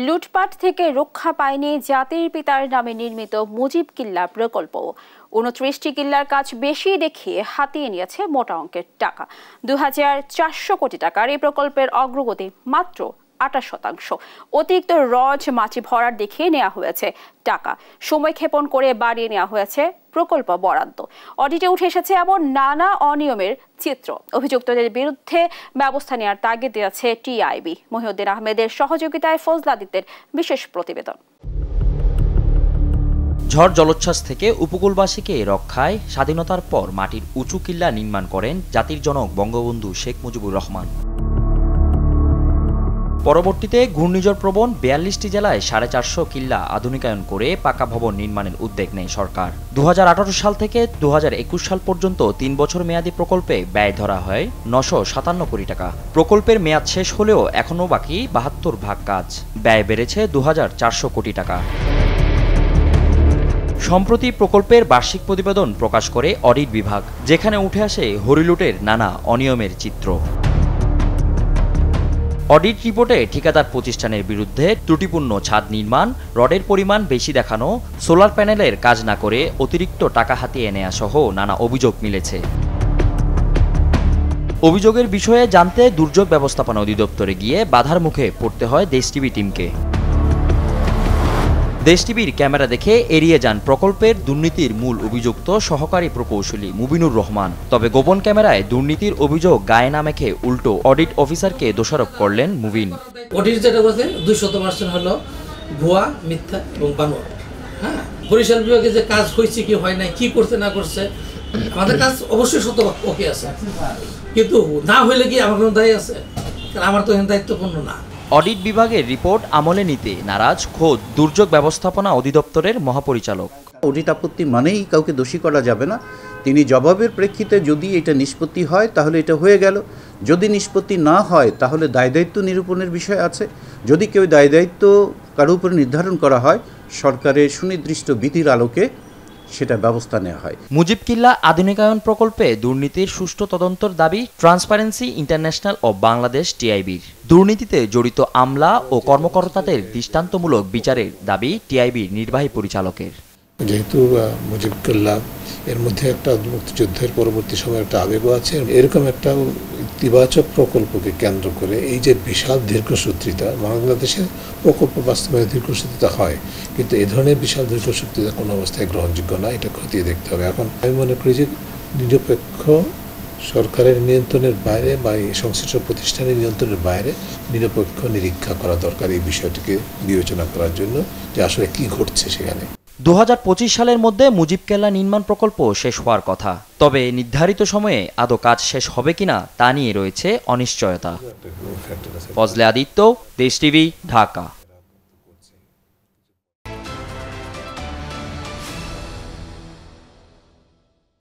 লুটপাট থেকে রক্ষা পায়নি জাতির পিতার নামে নির্মিত মুজিব কিল্লা প্রকল্প। ২৯টি কিল্লার কাজ বেশি দেখিয়ে হাতিয়ে নিয়েছে মোটা অঙ্কের টাকা। ২,৪০০ কোটি টাকার এই প্রকল্পের অগ্রগতি মাত্র ২৮%। অতিরিক্ত রড মাটি ভরাট দেখিয়ে নেওয়া হয়েছে টাকা, সময় ক্ষেপণ করে বাড়িয়ে নেওয়া হয়েছে প্রকল্প বরাদ্দ। অডিটে উঠে এসেছে এমন নানা অনিয়মের চিত্র। অভিযুক্তদের বিরুদ্ধে ব্যবস্থা নেওয়ার তাগিদ দিয়েছে টিআইবি। মহিউদ্দিন আহমেদের সহযোগিতায় ফজলা আদিত্যের বিশেষ প্রতিবেদন। ঝড় জলোচ্ছ্বাস থেকে উপকূলবাসীকে রক্ষায় স্বাধীনতার পর মাটির উঁচু কিল্লা নির্মাণ করেন জাতির জনক বঙ্গবন্ধু শেখ মুজিবুর রহমান। পরবর্তীতে ঘূর্ণিঝড় প্রবণ ৪২টি জেলায় ৪৫০ কিল্লা আধুনিকায়ন করে পাকা ভবন নির্মাণের উদ্যোগ নেয় সরকার। ২০১৮ সাল থেকে ২০২১ সাল পর্যন্ত ৩ বছর মেয়াদী প্রকল্পে ব্যয় ধরা হয় ৯৫৭ কোটি টাকা। প্রকল্পের মেয়াদ শেষ হলেও এখনও বাকি ৭২ ভাগ কাজ। ব্যয় বেড়েছে ২,৪০০ কোটি টাকা। সম্প্রতি প্রকল্পের বার্ষিক প্রতিবেদন প্রকাশ করে অডিট বিভাগ, যেখানে উঠে আসে হরিলুটের নানা অনিয়মের চিত্র। অডিট রিপোর্টে ঠিকাদার প্রতিষ্ঠানের বিরুদ্ধে ত্রুটিপূর্ণ ছাদ নির্মাণ, রডের পরিমাণ বেশি দেখানো, সোলার প্যানেলের কাজ না করে অতিরিক্ত টাকা হাতিয়ে নেওয়া সহ নানা অভিযোগ মিলেছে। অভিযোগের বিষয়ে জানতে দুর্যোগ ব্যবস্থাপনা অধিদপ্তরে গিয়ে বাধার মুখে পড়তে হয় দেশ টিভি টিমকে। দেশ টিভির ক্যামেরা দেখে এড়িয়ে যান প্রকল্পের দুর্নীতির মূল অভিযুক্ত সহকারী প্রকৌশলী মুবিনুর রহমান। তবে গোপন ক্যামেরায় দুর্নীতির অভিযোগ গায়ে না মেখে উল্টো অডিট অফিসারকে দোষারোপ করলেন মুবিন। অডিট যেটা করছে ২০০% হলো ভুয়া, মিথ্যা এবং বানোয়ার। হ্যাঁ, বরিশাল বিভাগে যে কাজ হয়েছে কি হয় নাই, কি করতে না করছে, আমাদের কাজ অবশ্যই শতভাগ ওকে আছে, কিন্তু না হইলে কি আমার কোনো দায়ী আছে? কারণ আমার তো দায়িত্বপূর্ণ না। অডিট বিভাগের রিপোর্ট আমলে নিতে নারাজ খোদ দুর্যোগ ব্যবস্থাপনা অধিদপ্তরের মহাপরিচালক। অডিট আপত্তি মানেই কাউকে দোষী করা যাবে না। তিনি জবাবের প্রেক্ষিতে যদি এটা নিষ্পত্তি হয় তাহলে এটা হয়ে গেল, যদি নিষ্পত্তি না হয় তাহলে দায় দায়িত্ব নিরূপণের বিষয় আছে। যদি কেউ দায় দায়িত্ব কারো উপরে নির্ধারণ করা হয়, সরকারের সুনির্দিষ্ট বিধির আলোকে সেটা ব্যবস্থা নেওয়া হয়। মুজিব কিল্লা আধুনিকায়ন প্রকল্পে দুর্নীতির সুষ্ঠু তদন্তের দাবি ট্রান্সপারেন্সি ইন্টারন্যাশনাল ও বাংলাদেশ টিআইবির। দুর্নীতিতে জড়িত আমলা ও কর্মকর্তাদের দৃষ্টান্তমূলক বিচারের দাবি টিআইবির নির্বাহী পরিচালকের। যেহেতু মুজিব কিল্লা এর মধ্যে একটা মুক্তিযুদ্ধের পরবর্তী সময়ের একটা আবেগও আছে, এরকম একটা ইতিবাচক প্রকল্পকে কেন্দ্র করে এই যে বিশাল দীর্ঘসূত্রিতা, বাংলাদেশের প্রকল্প বাস্তবায়নে দীর্ঘসূত্রিতা হয়, কিন্তু এ ধরনের বিশাল দীর্ঘসূত্রিতা কোনো অবস্থায় গ্রহণযোগ্য না। এটা খতিয়ে দেখতে হবে। এখন আমি মনে করি যে নিরপেক্ষ সরকারের নিয়ন্ত্রণের বাইরে বা এই সংশ্লিষ্ট প্রতিষ্ঠানের নিয়ন্ত্রণের বাইরে নিরপেক্ষ নিরীক্ষা করা দরকার এই বিষয়টিকে বিবেচনা করার জন্য যে আসলে কি ঘটছে সেখানে। ২০২৫ সালের মধ্যে মুজিব কিল্লা নির্মাণ প্রকল্প শেষ হওয়ার কথা, তবে নির্ধারিত সময়ে আদৌ কাজ শেষ হবে কিনা তা নিয়ে রয়েছে অনিশ্চয়তা। ফজলে আদিত্য, দেশ টিভি, ঢাকা।